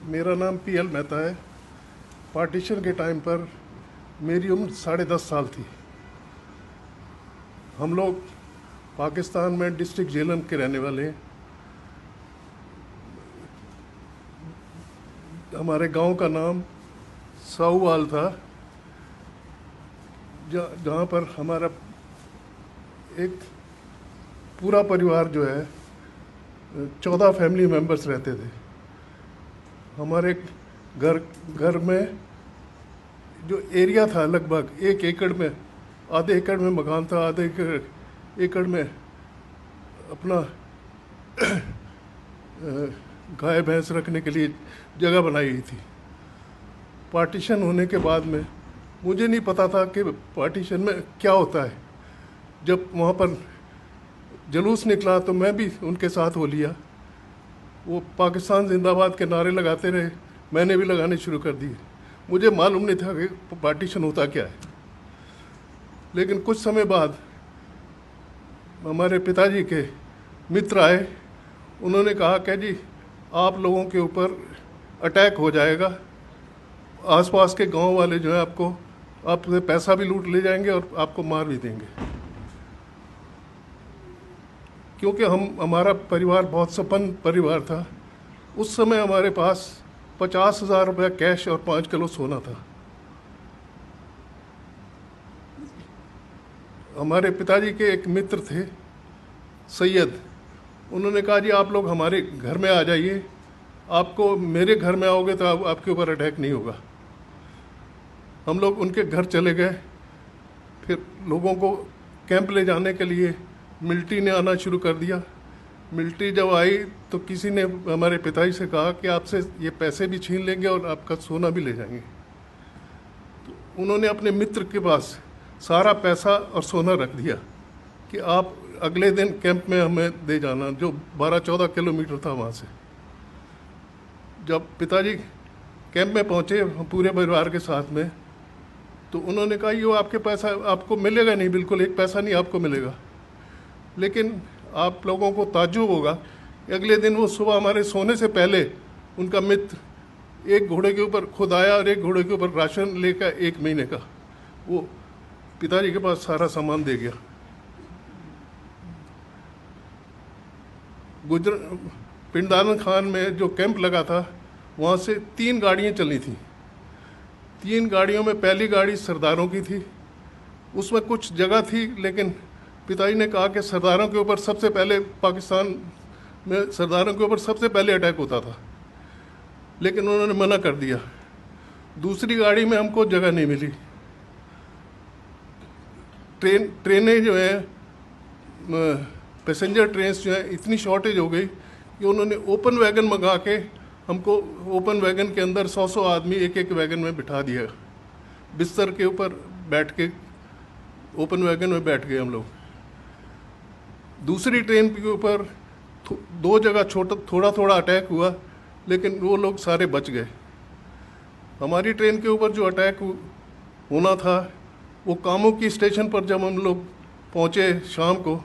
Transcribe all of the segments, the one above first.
मेरा नाम पीएल मेहता है। पार्टीशन के टाइम पर मेरी उम्र 10.5 साल थी। हम लोग पाकिस्तान में डिस्ट्रिक्ट झेलम के रहने वाले हैं। हमारे गांव का नाम साऊवाल था, जहाँ पर हमारा एक पूरा परिवार जो है 14 फैमिली मेंबर्स रहते थे। हमारे घर में जो एरिया था लगभग 1 एकड़ में, आधे एकड़ में मकान था, आधे एकड़ में अपना गाय भैंस रखने के लिए जगह बनाई गई थी। पार्टीशन होने के बाद में मुझे नहीं पता था कि पार्टीशन में क्या होता है। जब वहाँ पर जुलूस निकला तो मैं भी उनके साथ हो लिया। वो पाकिस्तान जिंदाबाद के नारे लगाते रहे, मैंने भी लगाने शुरू कर दिए। मुझे मालूम नहीं था कि पार्टीशन होता क्या है। लेकिन कुछ समय बाद हमारे पिताजी के मित्र आए। उन्होंने कहा कि जी आप लोगों के ऊपर अटैक हो जाएगा, आसपास के गांव वाले जो है आपसे पैसा भी लूट ले जाएंगे और आपको मार भी देंगे। क्योंकि हमारा परिवार बहुत संपन्न परिवार था। उस समय हमारे पास 50,000 रुपया कैश और 5 किलो सोना था। हमारे पिताजी के एक मित्र थे सैयद, उन्होंने कहा जी आप लोग हमारे घर में आ जाइए, आपको मेरे घर में आओगे तो आपके ऊपर अटैक नहीं होगा। हम लोग उनके घर चले गए। फिर लोगों को कैंप ले जाने के लिए मिलिट्री ने आना शुरू कर दिया। मिलिट्री जब आई तो किसी ने हमारे पिताजी से कहा कि आपसे ये पैसे भी छीन लेंगे और आपका सोना भी ले जाएंगे। तो उन्होंने अपने मित्र के पास सारा पैसा और सोना रख दिया कि आप अगले दिन कैंप में हमें दे जाना, जो 12-14 किलोमीटर था वहाँ से। जब पिताजी कैंप में पहुँचे पूरे परिवार के साथ में, तो उन्होंने कहा ये आपके पैसा आपको मिलेगा नहीं, बिल्कुल एक पैसा नहीं आपको मिलेगा। लेकिन आप लोगों को ताज्जुब होगा, अगले दिन वो सुबह हमारे सोने से पहले उनका मित्र एक घोड़े के ऊपर खुद आया और एक घोड़े के ऊपर राशन लेकर 1 महीने का वो पिताजी के पास सारा सामान दे गया। पिंडारन खान में जो कैंप लगा था वहाँ से 3 गाड़ियाँ चली थी। 3 गाड़ियों में पहली गाड़ी सरदारों की थी। उसमें कुछ जगह थी, लेकिन पिताजी ने कहा कि सरदारों के ऊपर सबसे पहले, पाकिस्तान में सरदारों के ऊपर सबसे पहले अटैक होता था, लेकिन उन्होंने मना कर दिया। दूसरी गाड़ी में हमको जगह नहीं मिली। ट्रेनें जो है, पैसेंजर ट्रेन जो है, इतनी शॉर्टेज हो गई कि उन्होंने ओपन वैगन मंगा के हमको ओपन वैगन के अंदर 100 आदमी एक वैगन में बिठा दिया। बिस्तर के ऊपर बैठ के ओपन वैगन में बैठ गए हम लोग। दूसरी ट्रेन के ऊपर 2 जगह थोड़ा अटैक हुआ, लेकिन वो लोग सारे बच गए। हमारी ट्रेन के ऊपर जो अटैक होना था, वो कामों की स्टेशन पर जब हम लोग पहुँचे शाम को,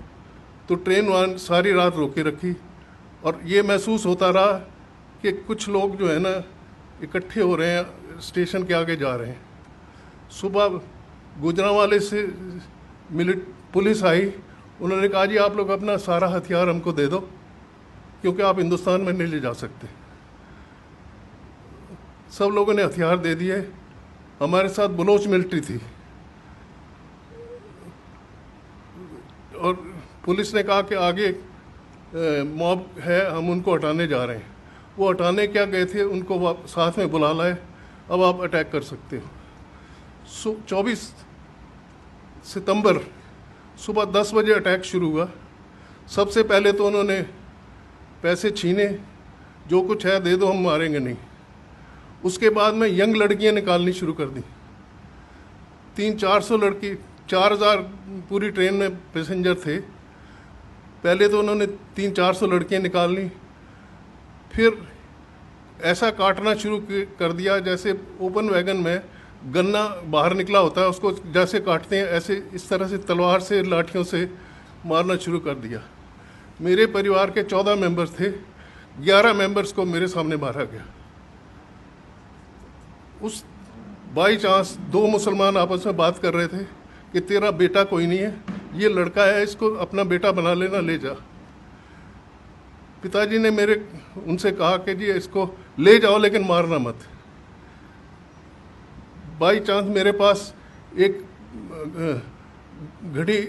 तो ट्रेन वहाँ सारी रात रोके रखी। और ये महसूस होता रहा कि कुछ लोग जो है ना इकट्ठे हो रहे हैं, स्टेशन के आगे जा रहे हैं। सुबह गुजरांवाले से पुलिस आई। उन्होंने कहा जी आप लोग अपना सारा हथियार हमको दे दो, क्योंकि आप हिंदुस्तान में नहीं ले जा सकते। सब लोगों ने हथियार दे दिए। हमारे साथ बलोच मिलिट्री थी और पुलिस ने कहा कि आगे मॉब है, हम उनको हटाने जा रहे हैं। वो हटाने क्या गए थे, उनको साथ में बुला लाए, अब आप अटैक कर सकते हो। 24 सितंबर सुबह 10 बजे अटैक शुरू हुआ। सबसे पहले तो उन्होंने पैसे छीने, जो कुछ है दे दो, हम मारेंगे नहीं। उसके बाद में यंग लड़कियां निकालनी शुरू कर दी। 300-400 लड़की, 4000 पूरी ट्रेन में पैसेंजर थे। पहले तो उन्होंने 300-400 लड़कियां निकालनी, फिर ऐसा काटना शुरू कर दिया जैसे ओपन वैगन में गन्ना बाहर निकला होता है, उसको जैसे काटते हैं ऐसे इस तरह से तलवार से, लाठियों से मारना शुरू कर दिया। मेरे परिवार के 14 मेंबर्स थे, 11 मेंबर्स को मेरे सामने मारा गया। उस बाई चांस दो मुसलमान आपस में बात कर रहे थे कि तेरा बेटा कोई नहीं है, ये लड़का है, इसको अपना बेटा बना लेना, ले जा। पिताजी ने उनसे कहा कि जी इसको ले जाओ लेकिन मारना मत। बाई चांस मेरे पास एक घड़ी,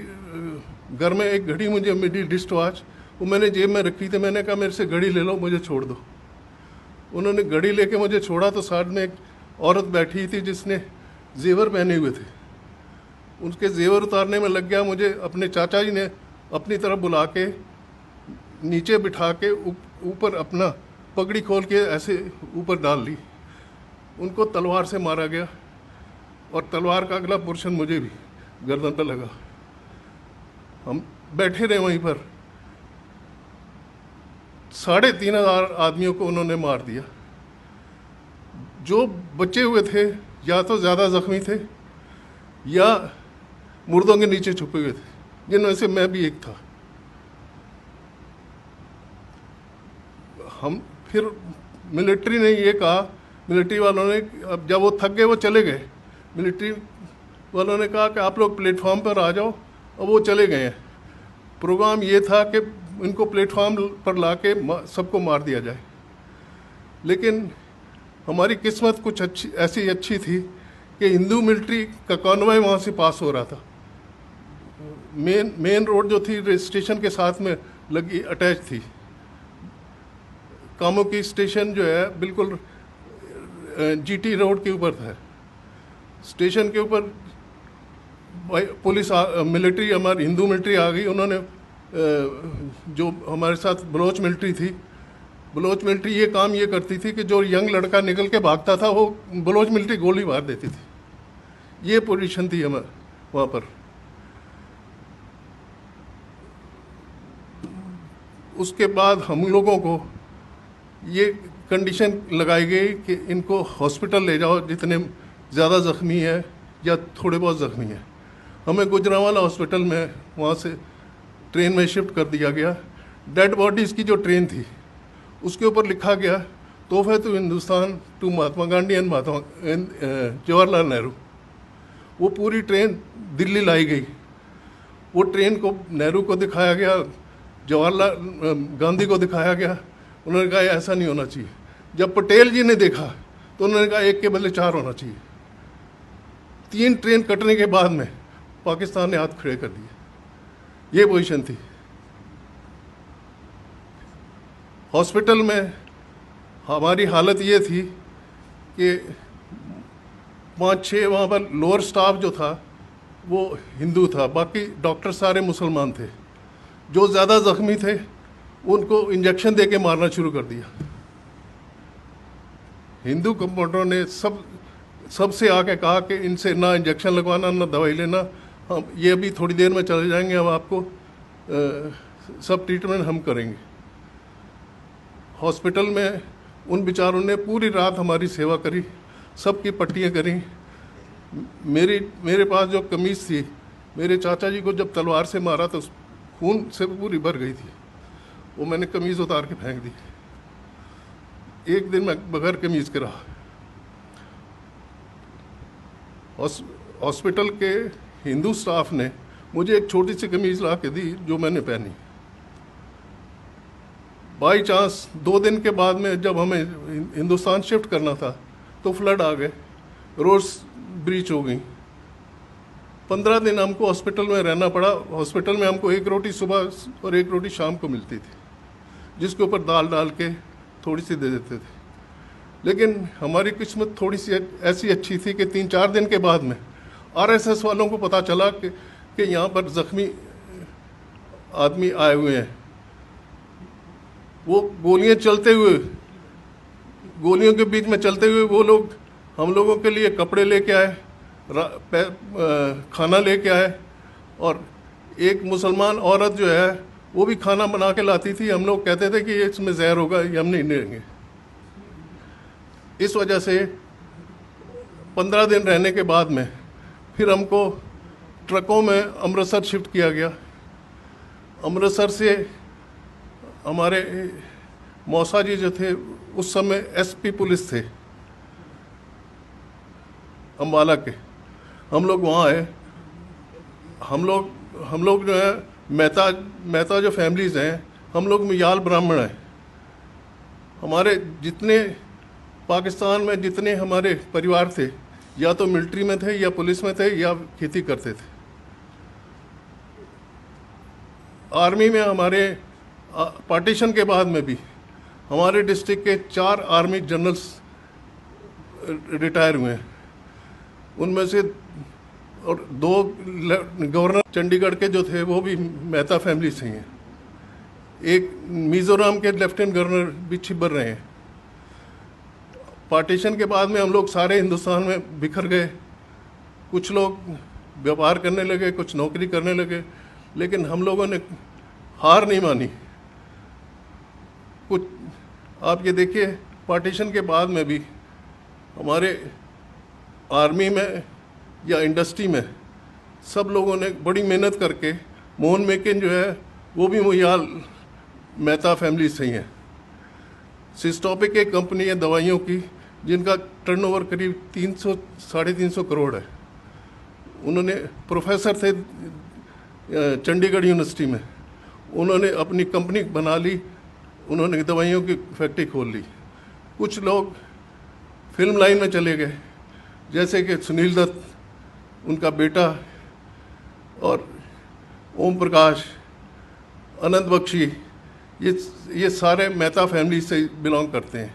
घर में एक घड़ी मुझे मिली, डिस्ट वॉच, वो मैंने जेब में रखी थी। मैंने कहा मेरे से घड़ी ले लो, मुझे छोड़ दो। उन्होंने घड़ी लेके मुझे छोड़ा तो साथ में एक औरत बैठी थी जिसने जेवर पहने हुए थे। उनके जेवर उतारने में लग गया। मुझे अपने चाचा जी ने अपनी तरफ बुला के नीचे बिठा के ऊपर अपना पगड़ी खोल के ऐसे ऊपर डाल ली। उनको तलवार से मारा गया और तलवार का अगला पोर्शन मुझे भी गर्दन पर लगा। हम बैठे रहे वहीं पर। 3,500 आदमियों को उन्होंने मार दिया। जो बचे हुए थे या तो ज़्यादा जख्मी थे या मुर्दों के नीचे छुपे हुए थे, जिनमें से मैं भी एक था। हम फिर मिलिट्री ने ये कहा, मिलिट्री वालों ने, अब जब वो थक गए वो चले गए, मिलिट्री वालों ने कहा कि आप लोग प्लेटफॉर्म पर आ जाओ। और वो चले गए हैं। प्रोग्राम ये था कि इनको प्लेटफॉर्म पर लाके सबको मार दिया जाए। लेकिन हमारी किस्मत कुछ ऐसी अच्छी थी कि हिंदू मिलिट्री का कॉन्वॉय वहाँ से पास हो रहा था। मेन रोड जो थी स्टेशन के साथ में लगी, अटैच थी। कामों की स्टेशन जो है बिल्कुल जीटी रोड के ऊपर था। स्टेशन के ऊपर पुलिस मिलिट्री, हमारी हिंदू मिलिट्री आ गई। उन्होंने जो हमारे साथ बलोच मिलिट्री थी, बलोच मिलिट्री ये काम ये करती थी कि जो यंग लड़का निकल के भागता था वो बलोच मिलिट्री गोली मार देती थी। ये पोजीशन थी हमारे वहाँ पर। उसके बाद हम लोगों को ये कंडीशन लगाई गई कि इनको हॉस्पिटल ले जाओ जितने ज़्यादा ज़ख्मी है या थोड़े बहुत ज़ख्मी है। हमें गुजरांवाला हॉस्पिटल में वहाँ से ट्रेन में शिफ्ट कर दिया गया। डेड बॉडीज़ की जो ट्रेन थी उसके ऊपर लिखा गया तोहफे to Hindustan to Mahatma Gandhi and Jawaharlal Nehru. वो पूरी ट्रेन दिल्ली लाई गई। वो ट्रेन को नेहरू को दिखाया गया, जवाहरलाल गांधी को दिखाया गया। उन्होंने कहा ऐसा नहीं होना चाहिए। जब पटेल जी ने देखा तो उन्होंने कहा एक के बदले 4 होना चाहिए। 3 ट्रेन कटने के बाद में पाकिस्तान ने हाथ खड़े कर दिए। ये पोजीशन थी। हॉस्पिटल में हमारी हालत ये थी कि 5-6 वहाँ पर लोअर स्टाफ जो था वो हिंदू था, बाकी डॉक्टर सारे मुसलमान थे। जो ज़्यादा ज़ख्मी थे उनको इंजेक्शन दे के मारना शुरू कर दिया। हिंदू कंपाउंडरों ने सबसे आके कहा कि इनसे ना इंजेक्शन लगवाना ना दवाई लेना, हम ये अभी थोड़ी देर में चले जाएंगे, हम आपको सब ट्रीटमेंट हम करेंगे। हॉस्पिटल में उन बेचारों ने पूरी रात हमारी सेवा करी, सबकी पट्टियाँ करी। मेरे पास जो कमीज़ थी, मेरे चाचा जी को जब तलवार से मारा तो खून से पूरी भर गई थी। वो मैंने कमीज़ उतार के फेंक दी। एक दिन मैं बगैर कमीज़ के रहा। हॉस्पिटल के हिंदू स्टाफ ने मुझे एक छोटी सी कमीज़ ला के दी जो मैंने पहनी। बाई चांस 2 दिन के बाद में जब हमें हिंदुस्तान शिफ्ट करना था तो फ्लड आ गए, रोड्स ब्रीच हो गई। 15 दिन हमको हॉस्पिटल में रहना पड़ा। हॉस्पिटल में हमको 1 रोटी सुबह और 1 रोटी शाम को मिलती थी, जिसके ऊपर दाल डाल के थोड़ी सी दे देते थे। लेकिन हमारी किस्मत थोड़ी सी ऐसी अच्छी थी कि 3-4 दिन के बाद में आरएसएस वालों को पता चला कि यहाँ पर ज़ख्मी आदमी आए हुए हैं। वो गोलियाँ चलते हुए, गोलियों के बीच में चलते हुए वो लोग हम लोगों के लिए कपड़े लेके आए, खाना लेके आए। और एक मुसलमान औरत जो है वो भी खाना बना के लाती थी। हम लोग कहते थे कि इसमें जहर होगा, ये हम नहीं लेंगे। इस वजह से 15 दिन रहने के बाद में फिर हमको ट्रकों में अमृतसर शिफ्ट किया गया। अमृतसर से हमारे मौसा जी जो थे उस समय एसपी पुलिस थे, अम्बाला के, हम लोग वहाँ आए। हम लोग जो है मेहता जो फैमिलीज़ हैं, हम लोग मियाल ब्राह्मण हैं। हमारे जितने पाकिस्तान में जितने हमारे परिवार थे, या तो मिलिट्री में थे या पुलिस में थे या खेती करते थे। आर्मी में हमारे पार्टीशन के बाद में भी हमारे डिस्ट्रिक्ट के 4 आर्मी जनरल्स रिटायर हुए हैं। उनमें से और 2 गवर्नर चंडीगढ़ के जो थे वो भी मेहता फैमिली से हैं। एक मिज़ोरम के लेफ्टिनेंट गवर्नर भी छिबर रहे हैं। पार्टीशन के बाद में हम लोग सारे हिंदुस्तान में बिखर गए। कुछ लोग व्यापार करने लगे, कुछ नौकरी करने लगे, लेकिन हम लोगों ने हार नहीं मानी। कुछ आप ये देखिए, पार्टीशन के बाद में भी हमारे आर्मी में या इंडस्ट्री में सब लोगों ने बड़ी मेहनत करके, मोहन मेकिन जो है वो भी मुयाल मेहता फैमिली से ही है। सिस्टोपिक एक कंपनी है दवाइयों की, जिनका टर्नओवर करीब 300-350 करोड़ है। उन्होंने प्रोफेसर थे चंडीगढ़ यूनिवर्सिटी में, उन्होंने अपनी कंपनी बना ली, उन्होंने दवाइयों की फैक्ट्री खोल ली। कुछ लोग फिल्म लाइन में चले गए, जैसे कि सुनील दत्त, उनका बेटा, और ओम प्रकाश, अनंत बख्शी, ये सारे मेहता फैमिली से बिलोंग करते हैं।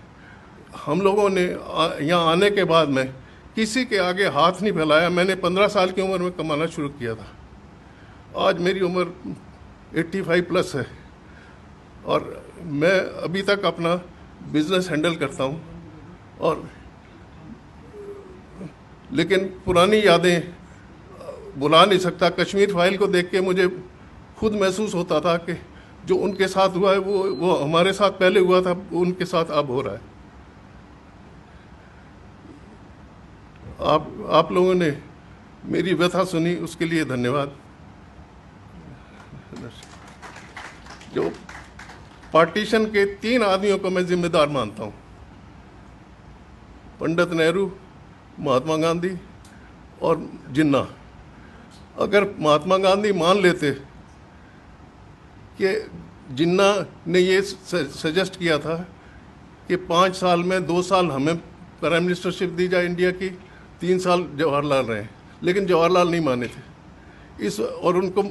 हम लोगों ने यहाँ आने के बाद में किसी के आगे हाथ नहीं फैलाया। मैंने 15 साल की उम्र में कमाना शुरू किया था। आज मेरी उम्र 85 प्लस है और मैं अभी तक अपना बिजनेस हैंडल करता हूँ। और लेकिन पुरानी यादें भुला नहीं सकता। कश्मीर फाइल को देख के मुझे खुद महसूस होता था कि जो उनके साथ हुआ है वो हमारे साथ पहले हुआ था, उनके साथ अब हो रहा है। आप लोगों ने मेरी व्यथा सुनी, उसके लिए धन्यवाद। जो पार्टीशन के 3 आदमियों को मैं जिम्मेदार मानता हूँ, पंडित नेहरू, महात्मा गांधी और जिन्ना। अगर महात्मा गांधी मान लेते कि जिन्ना ने ये सजेस्ट किया था कि 5 साल में 2 साल हमें प्राइम मिनिस्टरशिप दी जाए इंडिया की, 3 साल जवाहरलाल रहे, लेकिन जवाहरलाल नहीं माने थे। और उनको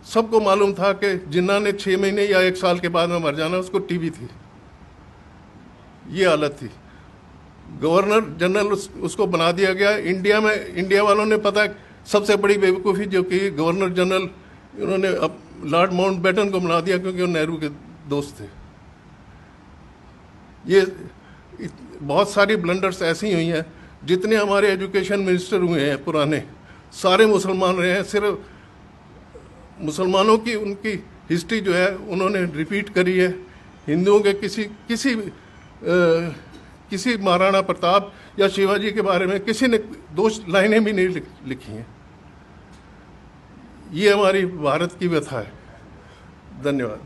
सबको मालूम था कि जिन्ना ने 6 महीने या 1 साल के बाद में मर जाना, उसको टीबी थी, ये हालत थी। गवर्नर जनरल उसको बना दिया गया। इंडिया वालों ने पता सबसे बड़ी बेवकूफ़ी जो कि गवर्नर जनरल उन्होंने अब लॉर्ड माउंटबेटन को बना दिया, क्योंकि वो नेहरू के दोस्त थे। ये बहुत सारी ब्लंडर्स ऐसी हुई हैं। जितने हमारे एजुकेशन मिनिस्टर हुए हैं पुराने, सारे मुसलमान रहे हैं। सिर्फ मुसलमानों की उनकी हिस्ट्री जो है उन्होंने रिपीट करी है। हिंदुओं के किसी महाराणा प्रताप या शिवाजी के बारे में किसी ने 2 लाइनें भी नहीं लिखी हैं। ये हमारी भारत की व्यथा है। धन्यवाद।